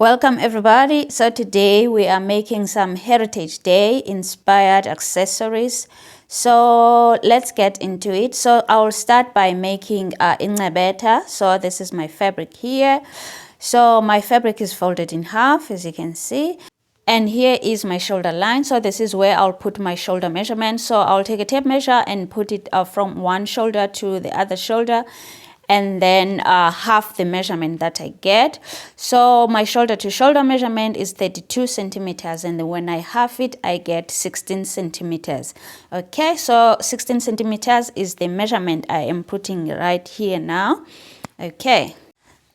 Welcome everybody. So today we are making some Heritage Day inspired accessories. So let's get into it. So I'll start by making incebeta. So this is my fabric here. So my fabric is folded in half, as you can see. And here is my shoulder line. So this is where I'll put my shoulder measurement. So I'll take a tape measure and put it from one shoulder to the other shoulder, and then half the measurement that I get. So my shoulder to shoulder measurement is 32 centimeters, and then when I half it, I get 16 centimeters. Okay, so 16 centimeters is the measurement I am putting right here now. Okay.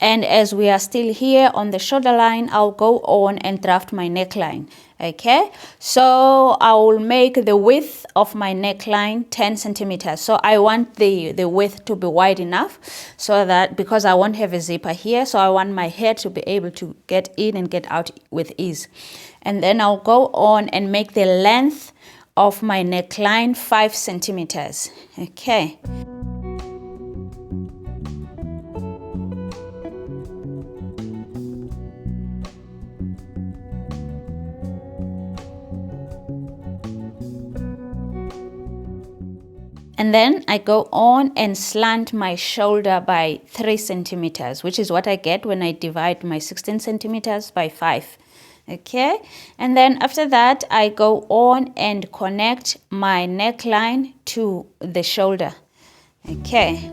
And as we are still here on the shoulder line, I'll go on and draft my neckline. Okay, so I will make the width of my neckline 10 centimeters. So I want the width to be wide enough so that, because I won't have a zipper here, so I want my hair to be able to get in and get out with ease. And then I'll go on and make the length of my neckline 5 centimeters. Okay. And then I go on and slant my shoulder by 3 centimeters, which is what I get when I divide my 16 centimeters by 5. Okay, and then after that, I go on and connect my neckline to the shoulder. Okay.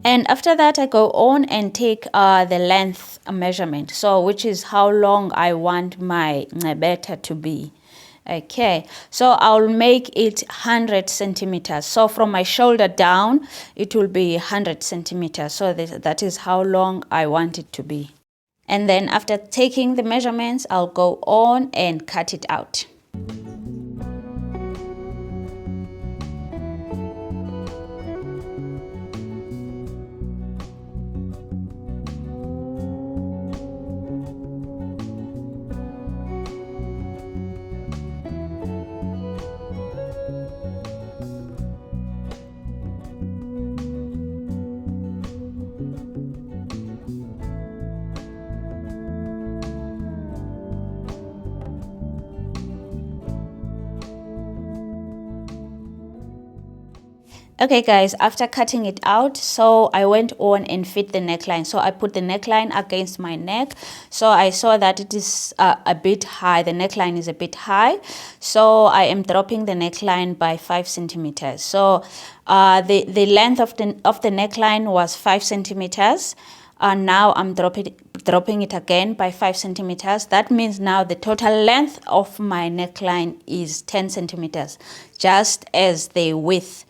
And after that, I go on and take the length measurement, so which is how long I want my incebeta to be. Okay, so I'll make it 100 centimeters. So from my shoulder down, it will be 100 centimeters. So that is how long I want it to be. And then after taking the measurements, I'll go on and cut it out. Okay guys, after cutting it out, so I went on and fit the neckline. So I put the neckline against my neck. So I saw that it is a bit high. The neckline is a bit high. So I am dropping the neckline by 5 centimeters. So the length of the neckline was 5 centimeters. Now I'm dropping it again by 5 centimeters. That means now the total length of my neckline is 10 centimeters, just as the width.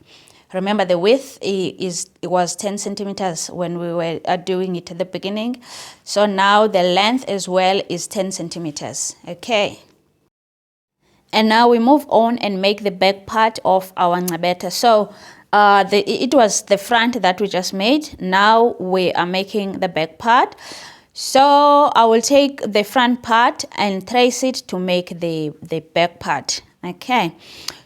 Remember, the width it was 10 centimeters when we were doing it at the beginning. So now the length as well is 10 centimeters. Okay. And now we move on and make the back part of our incebeta. So it was the front that we just made. Now we are making the back part. So I will take the front part and trace it to make the back part. Okay,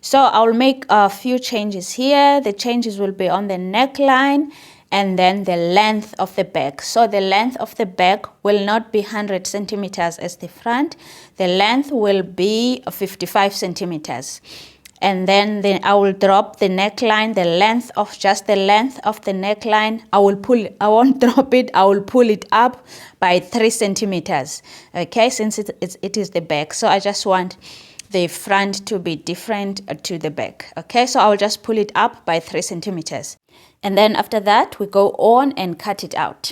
so I'll make a few changes here. The changes will be on the neckline and then the length of the back. So the length of the back will not be 100 centimeters as the front. The length will be 55 centimeters. And then I will drop the neckline, the length of the length of the neckline. I won't drop it, I will pull it up by 3 centimeters. Okay, since it is the back. So I just want the front to be different to the back. Okay, so I'll just pull it up by 3 centimeters. And then after that, we go on and cut it out.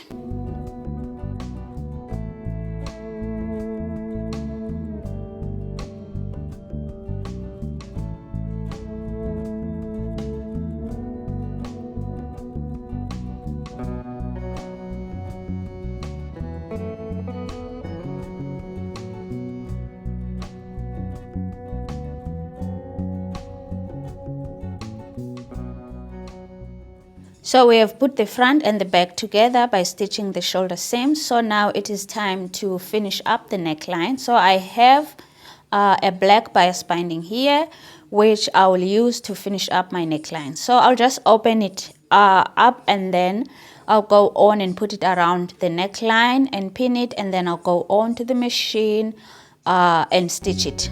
So we have put the front and the back together by stitching the shoulder seams. So now it is time to finish up the neckline. So I have a black bias binding here which I will use to finish up my neckline. So I'll just open it up, and then I'll go on and put it around the neckline and pin it, and then I'll go on to the machine and stitch it.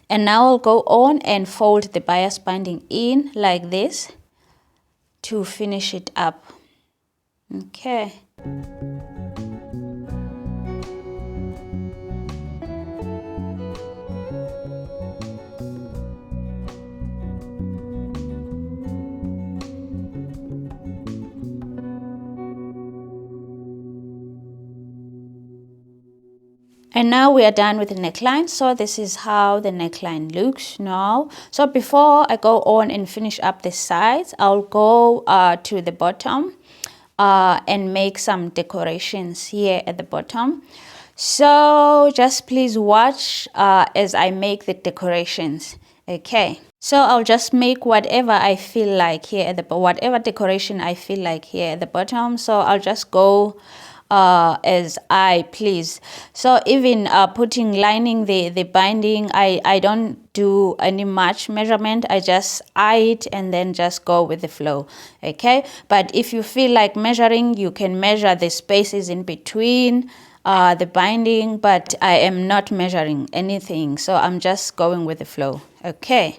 And now I'll go on and fold the bias binding in like this to finish it up. Okay. And now we are done with the neckline. So this is how the neckline looks now. So before I go on and finish up the sides, I'll go to the bottom and make some decorations here at the bottom. So just please watch as I make the decorations. Okay. So I'll just make whatever I feel like here at the whatever decoration I feel like here at the bottom. So I'll just go as I please. So even lining the binding, I don't do any much measurement. I just eye it and then just go with the flow. Okay, but if you feel like measuring, you can measure the spaces in between the binding, but I am not measuring anything, so I'm just going with the flow. Okay.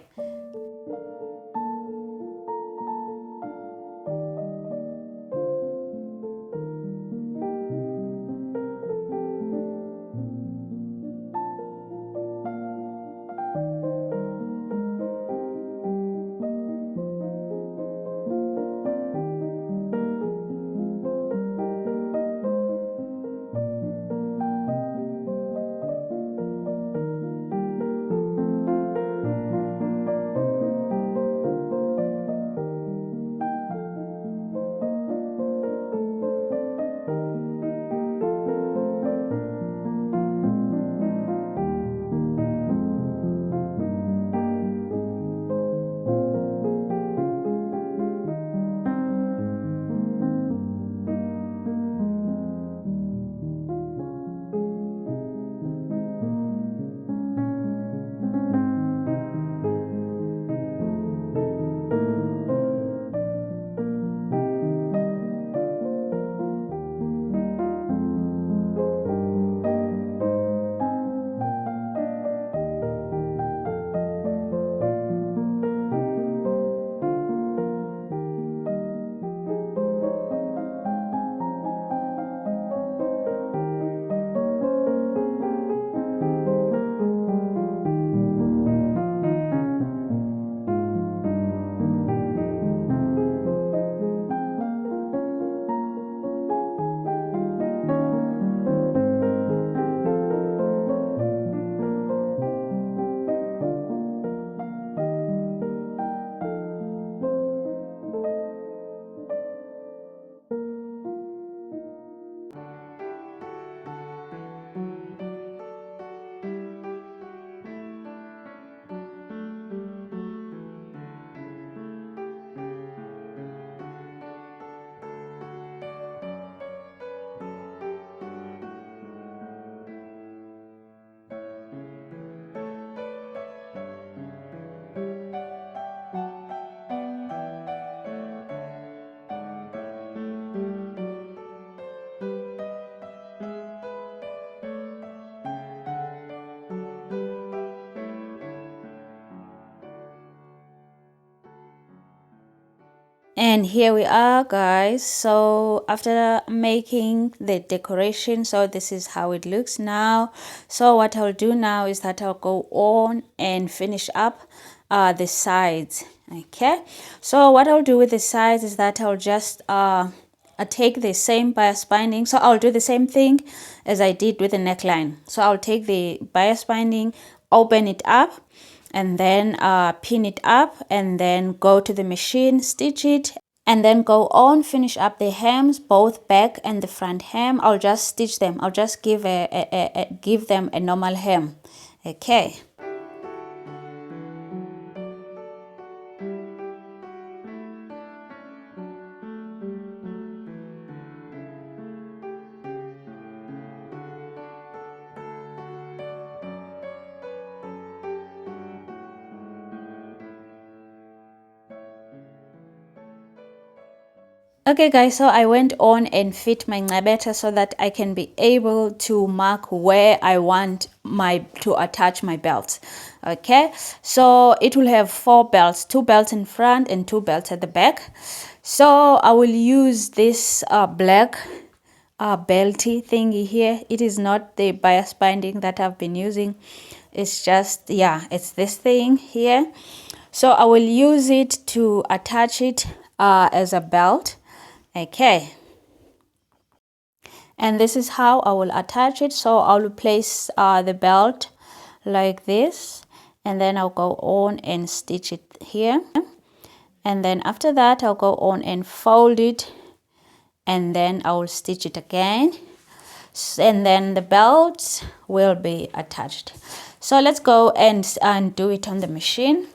And here we are, guys. So after making the decoration, so this is how it looks now. So what I'll do now is that I'll go on and finish up the sides. Okay, so what I'll do with the sides is that I'll just take the same bias binding. So I'll do the same thing as I did with the neckline. So I'll take the bias binding, open it up, and then pin it up, and then go to the machine, stitch it, and then go on, finish up the hems, both back and the front hem. I'll just stitch them. I'll just give give them a normal hem. Okay. Okay guys, so I went on and fit my ngabeta so that I can be able to mark where I want to attach my belt. Okay, so it will have 4 belts, 2 belts in front and 2 belts at the back. So I will use this black belty thingy here. It is not the bias binding that I've been using. It's just, yeah, it's this thing here. So I will use it to attach it as a belt. Okay, and this is how I will attach it. So I will place the belt like this, and then I'll go on and stitch it here, and then after that I'll go on and fold it, and then I will stitch it again, and then the belt will be attached. So let's go and do it on the machine.